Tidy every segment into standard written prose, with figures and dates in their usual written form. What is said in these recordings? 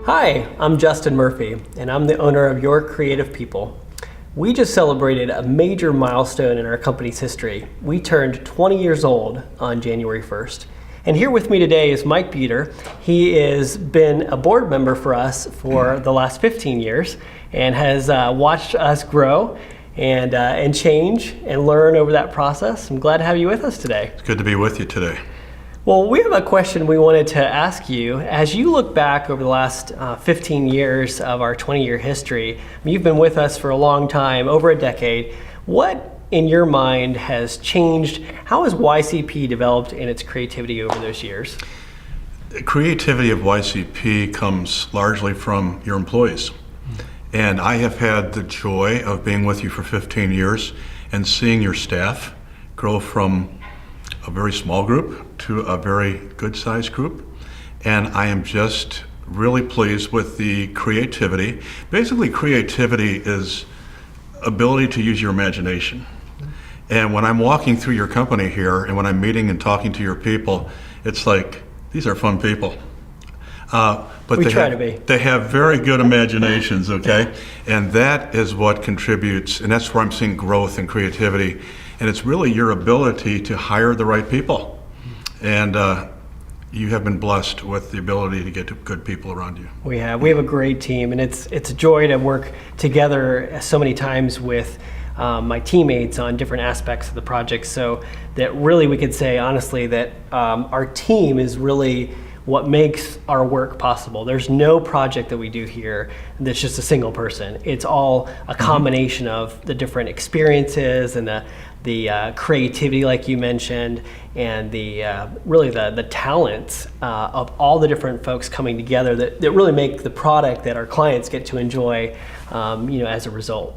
Hi, I'm Justin Murphy, and I'm the owner of Your Creative People. We just celebrated a major milestone in our company's history. We turned 20 years old on January 1st. And here with me today is Mike Bueter. He has been a board member for us for the last 15 years and has watched us grow and change and learn over that process. I'm glad to have you with us today. It's good to be with you today. Well, we have a question we wanted to ask you. As you look back over the last 15 years of our 20-year history, you've been with us for a long time, over a decade. What, in your mind, has changed? How has YCP developed in its creativity over those years? The creativity of YCP comes largely from your employees. And I have had the joy of being with you for 15 years and seeing your staff grow from a very small group to a very good-sized group, and I am just really pleased with the creativity. Basically, creativity is ability to use your imagination. And when I'm walking through your company here, and when I'm meeting and talking to your people, it's like, these are fun people. But they have very good imaginations, okay? And that is what contributes, and that's where I'm seeing growth and creativity. And it's really your ability to hire the right people. And you have been blessed with the ability to get good people around you. We have a great team, and it's a joy to work together so many times with my teammates on different aspects of the project, so that really we could say honestly that our team is really what makes our work possible. There's no project that we do here that's just a single person. It's all a combination of the different experiences and the creativity, like you mentioned, and really the talents of all the different folks coming together that really make the product that our clients get to enjoy, as a result.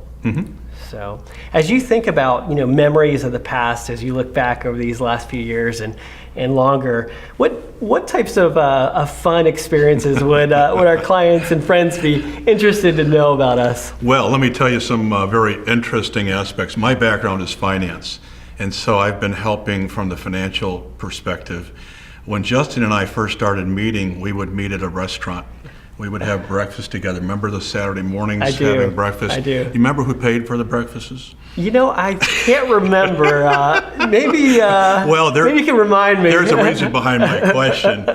So, as you think about memories of the past, as you look back over these last few years and longer, what types of fun experiences would our clients and friends be interested to know about us? Well, let me tell you some very interesting aspects. My background is finance, and so I've been helping from the financial perspective. When Justin and I first started meeting, we would meet at a restaurant. We would have breakfast together. Remember the Saturday mornings having breakfast? I do. You remember who paid for the breakfasts? I can't remember. Maybe you can remind me. There's a reason behind my question.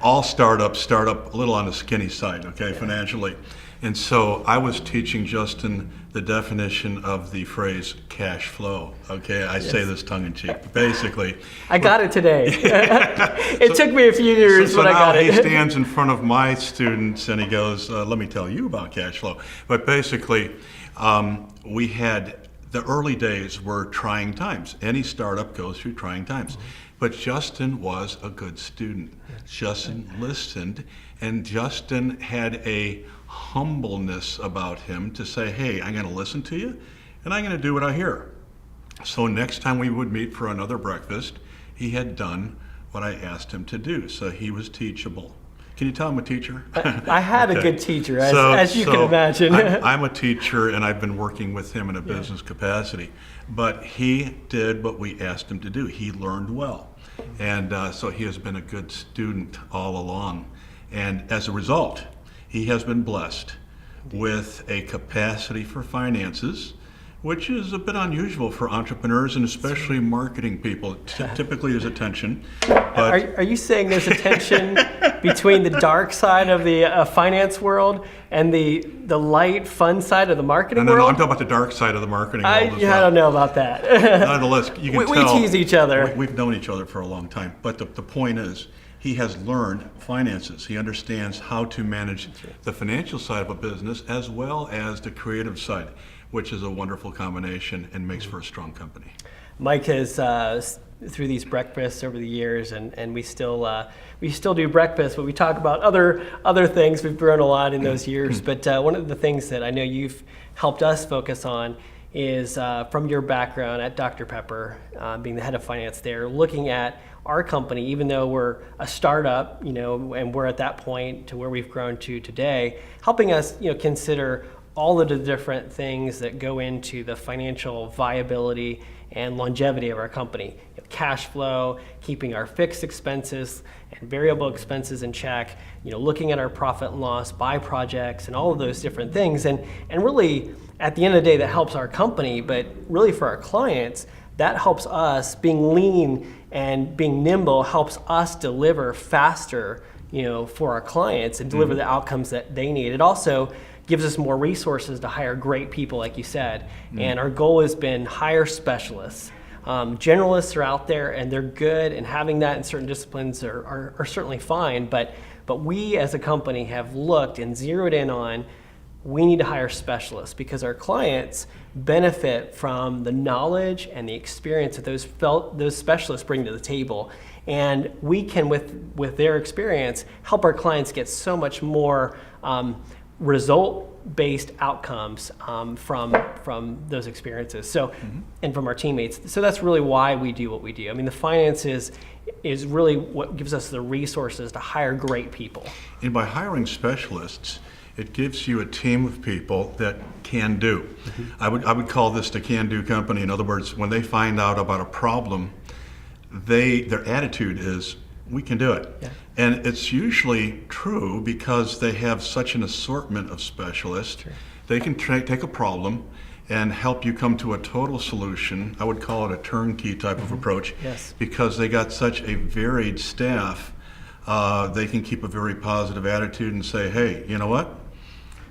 All startups start up a little on the skinny side, okay, financially. And so I was teaching Justin the definition of the phrase cash flow, okay? I say this tongue in cheek, but basically. I got it today. It took me a few years, but I got it. So now he stands in front of my students and he goes, let me tell you about cash flow. But basically, we had, the early days were trying times. Any startup goes through trying times. But Justin was a good student. Justin listened, and Justin had a humbleness about him to say, hey, I'm going to listen to you, and I'm going to do what I hear. So next time we would meet for another breakfast, he had done what I asked him to do. So he was teachable. Can you tell I'm a teacher? I had a good teacher, as you can imagine. I'm a teacher, and I've been working with him in a business capacity. But he did what we asked him to do. He learned well. And so he has been a good student all along. And as a result, he has been blessed with a capacity for finances, which is a bit unusual for entrepreneurs and especially marketing people. Typically there's a tension. But are you saying there's a tension between the dark side of the finance world and the light, fun side of the marketing world? No, I'm talking about the dark side of the marketing world as well. I don't know about that. Nonetheless, you can tell. We tease each other. We've known each other for a long time. But the point is, he has learned finances. He understands how to manage the financial side of a business as well as the creative side, which is a wonderful combination and makes for a strong company. Mike has, through these breakfasts over the years, and we still do breakfast, but we talk about other things. We've grown a lot in those years. But one of the things that I know you've helped us focus on is from your background at Dr. Pepper, being the head of finance there, looking at our company, even though we're a startup, and we're at that point to where we've grown to today, helping us, consider all of the different things that go into the financial viability and longevity of our company. cash flow, keeping our fixed expenses and variable expenses in check, looking at our profit and loss by projects and all of those different things. And really, at the end of the day, that helps our company, but really for our clients, that helps us. Being lean and being nimble helps us deliver faster, for our clients and deliver the outcomes that they need. It also gives us more resources to hire great people, like you said. And our goal has been hire specialists. Generalists are out there and they're good, and having that in certain disciplines are certainly fine. But we as a company have looked and zeroed in on, we need to hire specialists because our clients benefit from the knowledge and the experience that those specialists bring to the table. And we can, with their experience, help our clients get so much more result-based outcomes from those experiences. So, and from our teammates. So that's really why we do what we do. I mean, the finances is really what gives us the resources to hire great people. And by hiring specialists, it gives you a team of people that can do. I would call this the can-do company. In other words, when they find out about a problem, their attitude is, we can do it. Yeah. And it's usually true because they have such an assortment of specialists. Sure. They can take a problem and help you come to a total solution. I would call it a turnkey type of approach. Yes. Because they got such a varied staff, they can keep a very positive attitude and say, hey, you know what?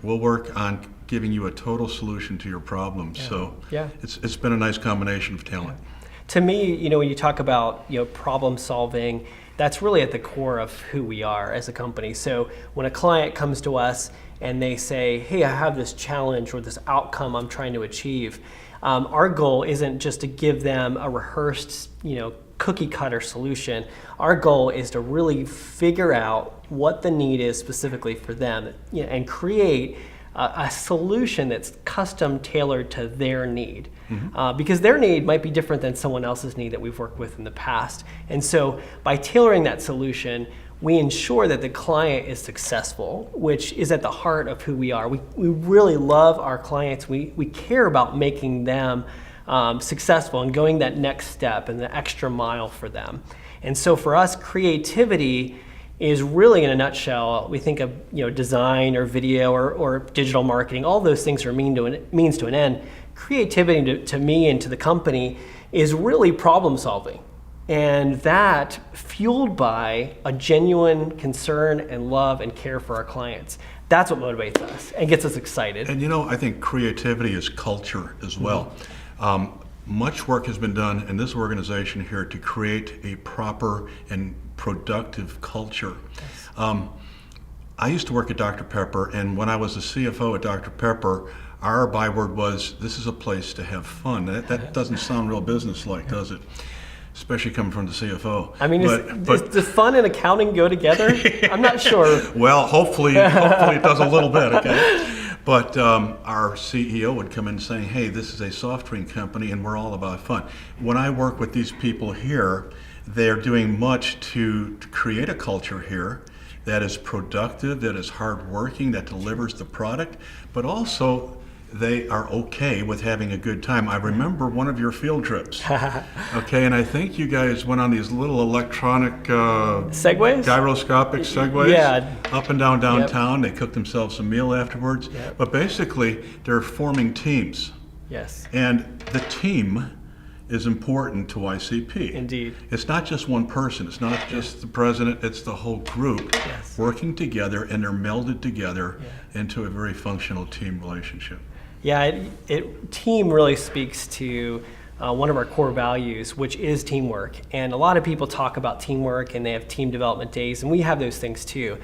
We'll work on giving you a total solution to your problems. Yeah. So Yeah. it's been a nice combination of talent. Yeah. To me, when you talk about problem solving, that's really at the core of who we are as a company. So when a client comes to us and they say, hey, I have this challenge or this outcome I'm trying to achieve, our goal isn't just to give them a rehearsed, cookie cutter solution. Our goal is to really figure out what the need is specifically for them, and create a solution that's custom tailored to their need. Because their need might be different than someone else's need that we've worked with in the past. And so by tailoring that solution, we ensure that the client is successful, which is at the heart of who we are. We really love our clients. We care about making them successful and going that next step and the extra mile for them. And so for us, creativity is really, in a nutshell, we think of design or video or digital marketing. All those things are means to an end. Creativity to me and to the company is really problem solving. And that fueled by a genuine concern and love and care for our clients. That's what motivates us and gets us excited. And I think creativity is culture as well. Much work has been done in this organization here to create a proper and productive culture. Yes. I used to work at Dr. Pepper, and when I was the CFO at Dr. Pepper, our byword was, this is a place to have fun. That doesn't sound real business-like, does it? Especially coming from the CFO. I mean, does fun and accounting go together? I'm not sure. Well, hopefully it does a little bit, okay? But our CEO would come in saying, hey, this is a soft drink company and we're all about fun. When I work with these people here, they're doing much to create a culture here that is productive, that is hardworking, that delivers the product, but also they are okay with having a good time. I remember one of your field trips, okay, and I think you guys went on these little electronic segways? Gyroscopic segways, yeah, up and down downtown. Yep. They cooked themselves a meal afterwards. Yep. But basically, they're forming teams. Yes. And the team is important to YCP. Indeed. It's not just one person. It's not just the president. It's the whole group working together, and they're melded together into a very functional team relationship. Yeah, team really speaks to one of our core values, which is teamwork. And a lot of people talk about teamwork and they have team development days, and we have those things too.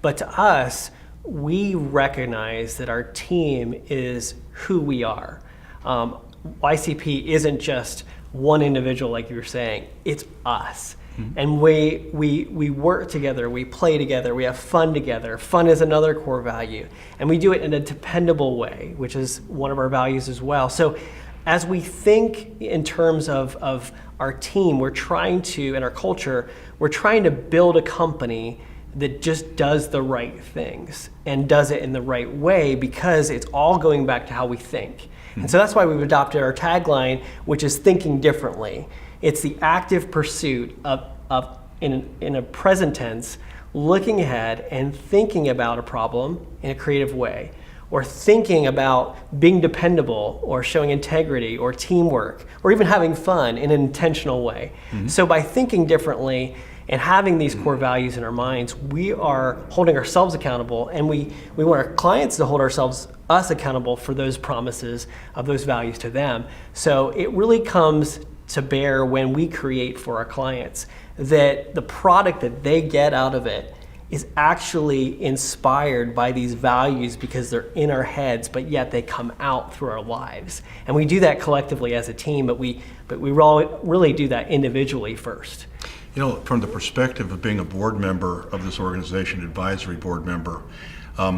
But to us, we recognize that our team is who we are. YCP isn't just one individual, like you were saying. It's us. Mm-hmm. And we work together, we play together, we have fun together. Fun is another core value. And we do it in a dependable way, which is one of our values as well. So as we think in terms of our team, we're trying to, in our culture, we're trying to build a company that just does the right things and does it in the right way, because it's all going back to how we think. Mm-hmm. And so that's why we've adopted our tagline, which is thinking differently. It's the active pursuit of in a present tense, looking ahead and thinking about a problem in a creative way, or thinking about being dependable or showing integrity or teamwork or even having fun in an intentional way. So by thinking differently and having these core values in our minds, we are holding ourselves accountable, and we want our clients to hold us accountable for those promises of those values to them. So it really comes to bear when we create for our clients that the product that they get out of it is actually inspired by these values because they're in our heads, but yet they come out through our lives. And we do that collectively as a team, but we really do that individually first. You know, from the perspective of being a board member of this organization, advisory board member,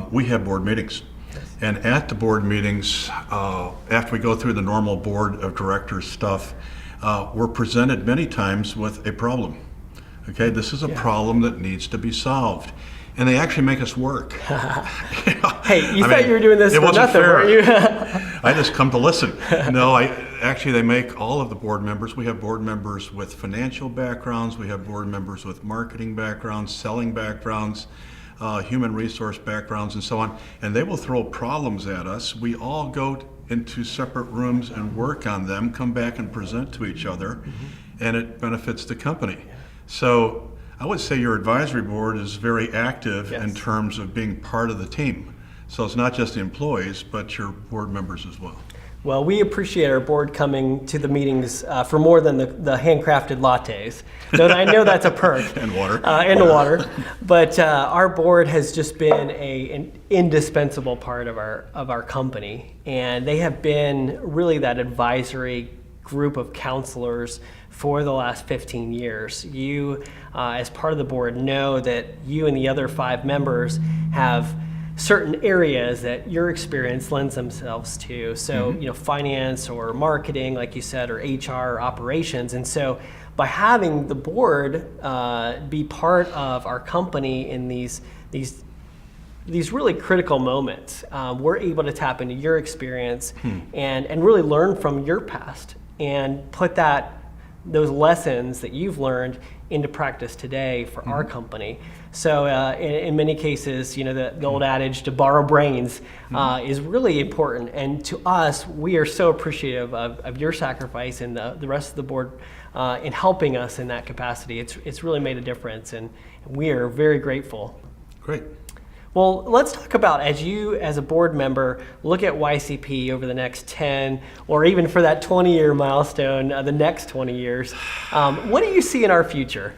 we have board meetings. And at the board meetings, after we go through the normal board of directors stuff, we're presented many times with a problem. Okay, this is a problem that needs to be solved. And they actually make us work. Hey, you thought you were doing this for nothing, weren't you? I just come to listen. No, actually they make all of the board members. We have board members with financial backgrounds. We have board members with marketing backgrounds, selling backgrounds, human resource backgrounds, and so on. And they will throw problems at us. We all go into separate rooms and work on them, come back and present to each other, and it benefits the company. So I would say your advisory board is very active in terms of being part of the team. So it's not just the employees, but your board members as well. Well, we appreciate our board coming to the meetings for more than the handcrafted lattes. So I know that's a perk. And water. And the water. But our board has just been an indispensable part of our company. And they have been really that advisory group of counselors for the last 15 years. You, as part of the board, know that you and the other 5 members have certain areas that your experience lends themselves to. So, you know, finance or marketing, like you said, or HR or operations. And so by having the board be part of our company in these really critical moments, we're able to tap into your experience and really learn from your past and put those lessons that you've learned into practice today for our company. So in many cases, you know, the old adage to borrow brains is really important. And to us, we are so appreciative of your sacrifice and the rest of the board in helping us in that capacity. It's really made a difference, and we are very grateful. Great. Well, let's talk about, as you, as a board member, look at YCP over the next 10, or even for that 20-year milestone, the next 20 years. What do you see in our future?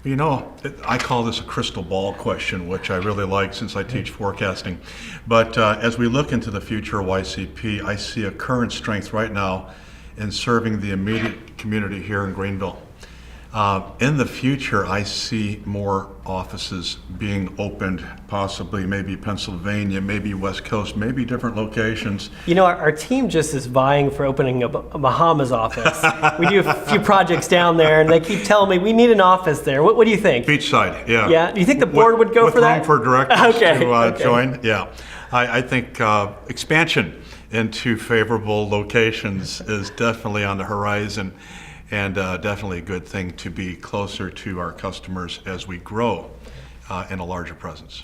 You know, I call this a crystal ball question, which I really like since I teach forecasting. But as we look into the future of YCP, I see a current strength right now in serving the immediate community here in Greenville. In the future, I see more offices being opened, possibly maybe Pennsylvania, maybe West Coast, maybe different locations. You know, our team just is vying for opening a Bahamas office. We do a few projects down there, and they keep telling me we need an office there. What do you think? Beachside, yeah. Yeah, do you think the board would go for that? With room for directors to join, yeah. I think expansion into favorable locations is definitely on the horizon. And definitely a good thing to be closer to our customers as we grow in a larger presence.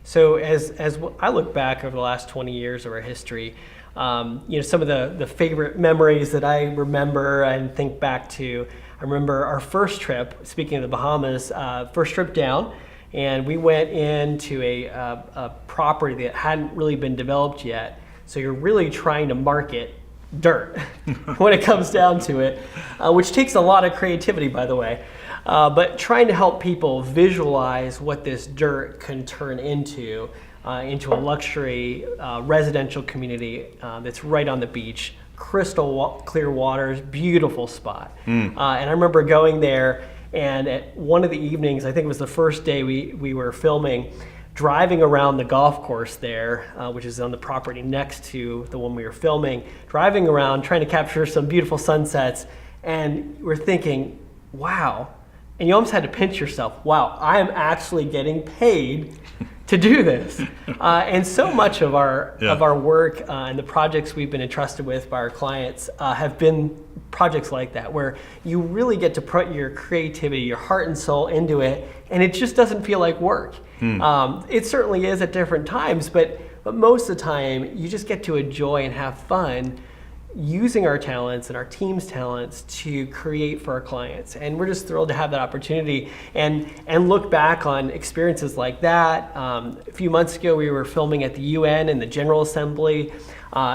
So as I look back over the last 20 years of our history, you know, some of the favorite memories that I remember and think back to, I remember our first trip, speaking of the Bahamas, first trip down, and we went into a property that hadn't really been developed yet. So you're really trying to market dirt when it comes down to it, which takes a lot of creativity, by the way, but trying to help people visualize what this dirt can turn into a luxury residential community that's right on the beach, crystal clear waters, beautiful spot. And I remember going there, and at one of the evenings, I think it was the first day we were filming, driving around the golf course there, which is on the property next to the one we were filming, driving around trying to capture some beautiful sunsets, and we're thinking, wow, and you almost had to pinch yourself, wow, I am actually getting paid to do this. And so much of our Yeah. work and the projects we've been entrusted with by our clients have been projects like that, where you really get to put your creativity, your heart and soul into it, and it just doesn't feel like work. It certainly is at different times, but most of the time you just get to enjoy and have fun using our talents and our team's talents to create for our clients. And we're just thrilled to have that opportunity and look back on experiences like that. A few months ago, we were filming at the UN and the General Assembly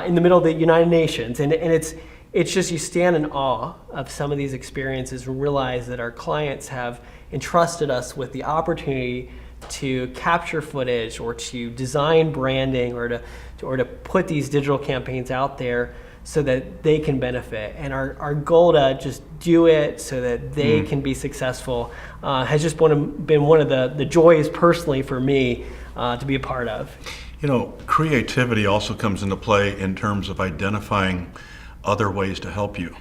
in the middle of the United Nations. And it's just, you stand in awe of some of these experiences and realize that our clients have entrusted us with the opportunity to capture footage or to design branding or to put these digital campaigns out there so that they can benefit. And our goal to just do it so that they can be successful has just been one of the joys personally for me to be a part of. You know, creativity also comes into play in terms of identifying other ways to help you.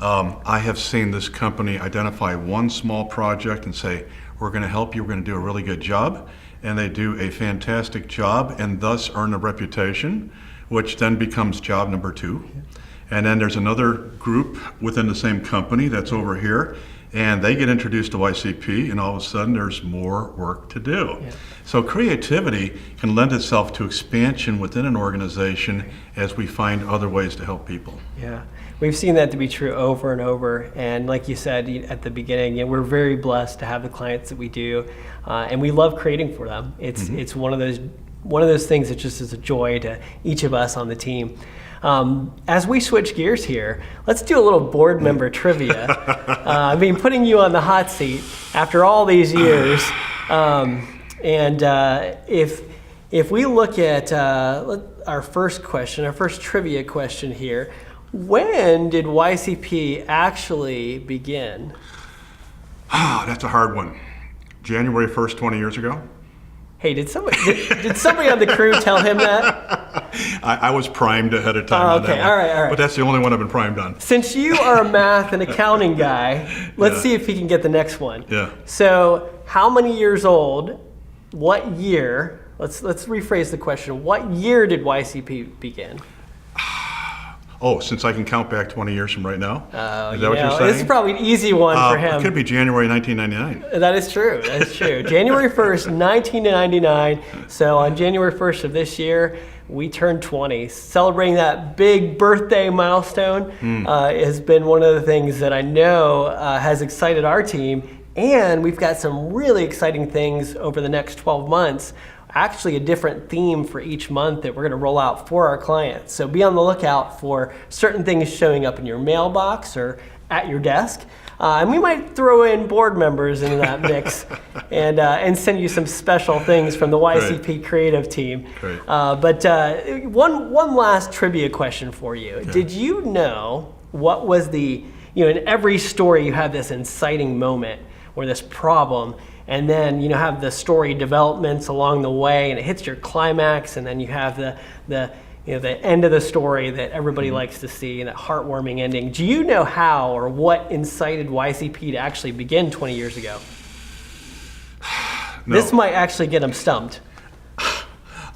I have seen this company identify one small project and say, we're going to help you, we're going to do a really good job, and they do a fantastic job and thus earn a reputation, which then becomes job number 2. And then there's another group within the same company that's over here, and they get introduced to YCP, and all of a sudden there's more work to do. Yeah. So creativity can lend itself to expansion within an organization as we find other ways to help people. Yeah, we've seen that to be true over and over. And like you said at the beginning, we're very blessed to have the clients that we do, and we love creating for them. It's one of those things that just is a joy to each of us on the team. As we switch gears here, let's do a little board member trivia. I mean, putting you on the hot seat after all these years. If we look at our first question, our first trivia question here, when did YCP actually begin? That's a hard one. January 1st, 20 years ago? Hey, did somebody on the crew tell him that? I was primed ahead of time on that one. All right. But that's the only one I've been primed on. Since you are a math and accounting guy, let's see if he can get the next one. Yeah. So, how many years old, what year, let's rephrase the question, what year did YCP begin? Oh, since I can count back 20 years from right now? Is that what you're saying? This is probably an easy one for him. It could be January 1999. That is true. January 1st, 1999. So on January 1st of this year, we turned 20. Celebrating that big birthday milestone has been one of the things that I know has excited our team. And we've got some really exciting things over the next 12 months. Actually a different theme for each month that we're going to roll out for our clients. So be on the lookout for certain things showing up in your mailbox or at your desk. And we might throw in board members into that mix and send you some special things from the YCP creative team. But one last trivia question for you. Yeah. Did you know what was in every story you have this inciting moment or this problem, and then have the story developments along the way, and it hits your climax, and then you have the end of the story that everybody likes to see, and that heartwarming ending. Do you know how or what incited YCP to actually begin 20 years ago? No. This might actually get them stumped.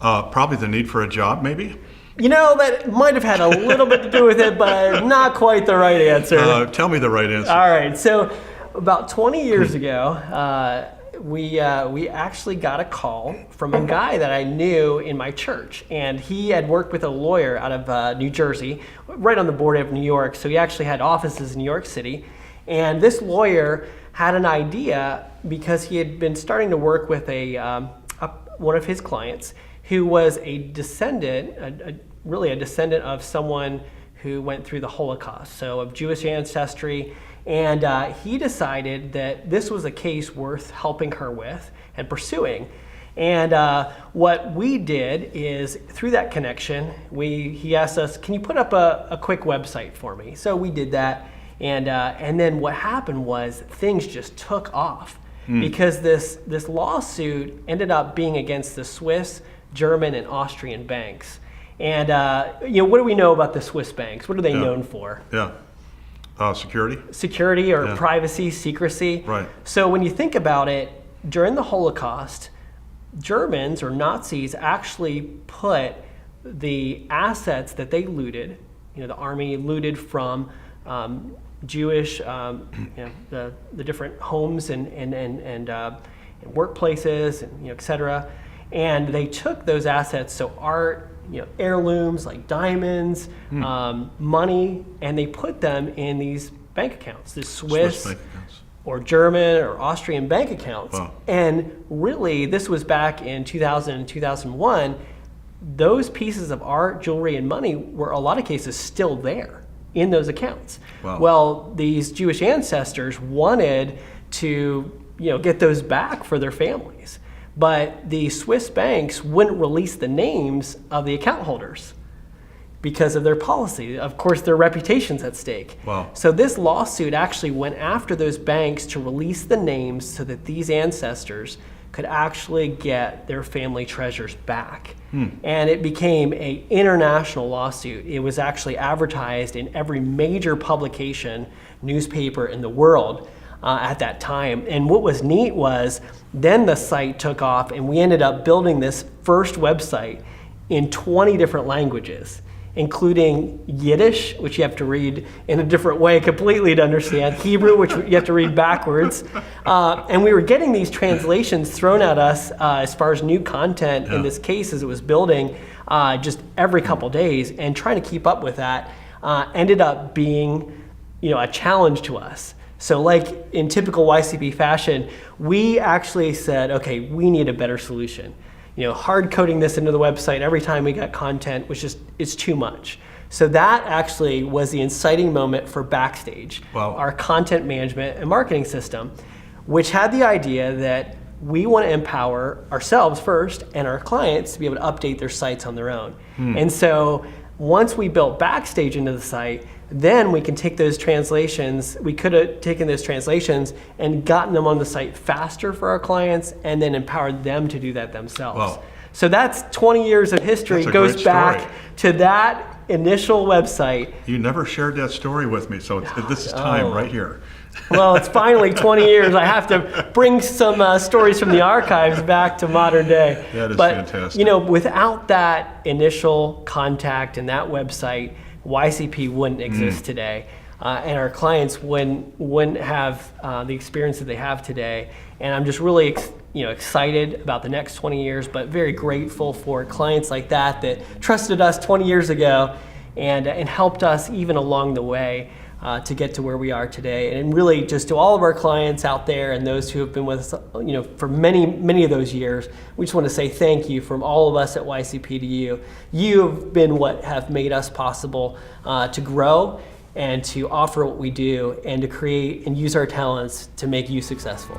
Probably the need for a job, maybe? That might have had a little bit to do with it, but not quite the right answer. Tell me the right answer. All right, so about 20 years ago, we actually got a call from a guy that I knew in my church, and he had worked with a lawyer out of New Jersey, right on the border of New York. So he actually had offices in New York City, and this lawyer had an idea because he had been starting to work with one of his clients who was a descendant, really a descendant of someone who went through the Holocaust, so of Jewish ancestry. And he decided that this was a case worth helping her with and pursuing. And what we did is, through that connection, he asked us, can you put up a quick website for me? So we did that. And then what happened was things just took off because this lawsuit ended up being against the Swiss, German, and Austrian banks. And what do we know about the Swiss banks? What are they known for? Yeah. Security? Security or privacy, secrecy. Right. So when you think about it, during the Holocaust, Germans or Nazis actually put the assets that they looted, the army looted from Jewish, the different homes and workplaces, and et cetera, and they took those assets, so art, heirlooms like diamonds, money, and they put them in these bank accounts, the Swiss bank accounts. Or German or Austrian bank accounts. Wow. And really, this was back in 2000 and 2001. Those pieces of art, jewelry, and money were, a lot of cases, still there in those accounts. Wow. Well, these Jewish ancestors wanted to, get those back for their families, but the Swiss banks wouldn't release the names of the account holders because of their policy. Of course, their reputation's at stake. Wow. So this lawsuit actually went after those banks to release the names so that these ancestors could actually get their family treasures back. And it became an international lawsuit. It was actually advertised in every major publication, newspaper in the world at that time. And what was neat was then the site took off, and we ended up building this first website in 20 different languages, including Yiddish, which you have to read in a different way completely to understand, Hebrew, which you have to read backwards. And we were getting these translations thrown at us as far as new content in this case as it was building just every couple days, and trying to keep up with that ended up being a challenge to us. So like in typical YCP fashion, we actually said, okay, we need a better solution. Hard coding this into the website every time we got content was just, it's too much. So that actually was the inciting moment for Backstage, Wow. our content management and marketing system, which had the idea that we want to empower ourselves first and our clients to be able to update their sites on their own. And so once we built Backstage into the site, then we can take those translations, we could have taken those translations and gotten them on the site faster for our clients and then empowered them to do that themselves. Wow. So that's 20 years of history. That's a Goes great back story. to that initial website. You never shared that story with me, so this is time right here. Well, it's finally 20 years. I have to bring some stories from the archives back to modern day. That is but, fantastic. Without that initial contact and that website, YCP wouldn't exist today. And our clients wouldn't have the experience that they have today. And I'm just really excited about the next 20 years, but very grateful for clients like that trusted us 20 years ago and helped us even along the way to get to where we are today. And really just to all of our clients out there and those who have been with us for many of those years, we just want to say thank you from all of us at YCP to you. You have been what have made us possible to grow and to offer what we do and to create and use our talents to make you successful.